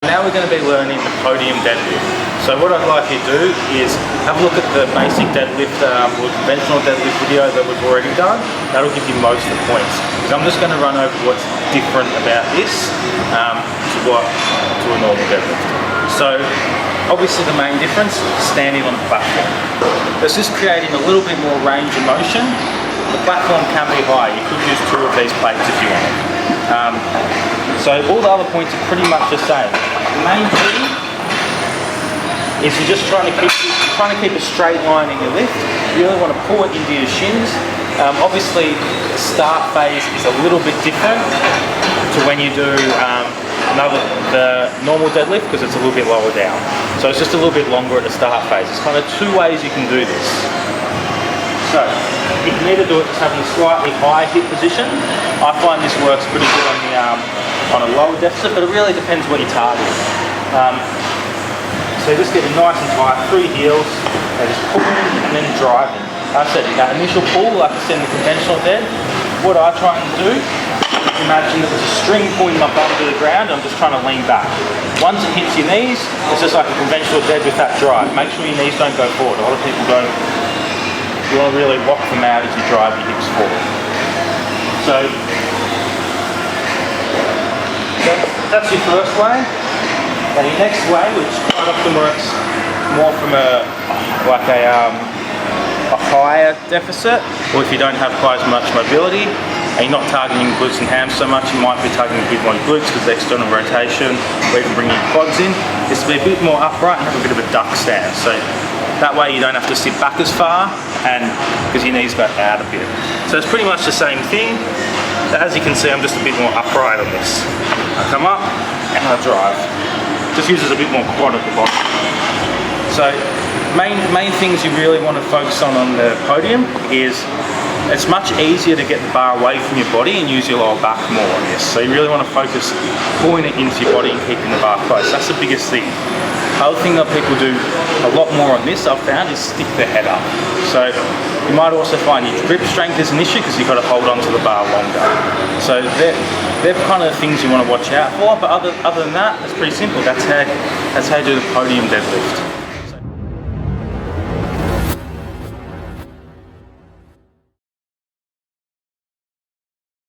now we're going to be learning the podium deadlift. So what I'd like you to do is have a look at the basic deadlift or conventional deadlift video that we've already done. That'll give you most of the points. Because I'm just going to run over what's different about this to a normal deadlift. So obviously the main difference is standing on the platform. It's just creating a little bit more range of motion. The platform can be high. You could use 2 of these plates if you want. So all the other points are pretty much the same. The main key is you're just trying to keep a straight line in your lift. You really want to pull it into your shins. Obviously, the start phase is a little bit different to when you do the normal deadlift because it's a little bit lower down. So it's just a little bit longer at the start phase. There's kind of 2 ways you can do this. So you can either do it just having a slightly higher hip position. I find this works pretty good on a lower deficit, but it really depends what you're targeting. So just get it nice and tight through your heels, and just pulling and then driving. Like I said, that initial pull, like I said in the conventional dead, what I try and do, imagine that there's a string pulling my bum to the ground, and I'm just trying to lean back. Once it hits your knees, it's just like a conventional dead with that drive. Make sure your knees don't go forward. A lot of people don't. You want to really lock them out as you drive your hips forward. So that's your first way. And your next way, which quite often works more from a higher deficit, or if you don't have quite as much mobility and you're not targeting glutes and hams so much, you might be targeting a bit more glutes because of the external rotation, or even bringing your quads in, is to be a bit more upright and have a bit of a duck stance. So that way you don't have to sit back as far, and because your knees go out a bit. So it's pretty much the same thing. As you can see, I'm just a bit more upright on this. I come up and I drive. Just uses a bit more quad at the bottom. So main things you really want to focus on the podium is it's much easier to get the bar away from your body and use your lower back more on this. So you really want to focus pulling it into your body and keeping the bar close. That's the biggest thing. The other thing that people do a lot more on this, I've found, is stick their head up. So you might also find your grip strength is an issue because you've got to hold on to the bar longer. So they're kind of the things you want to watch out for. But other than that, it's pretty simple. That's how you do the podium deadlift.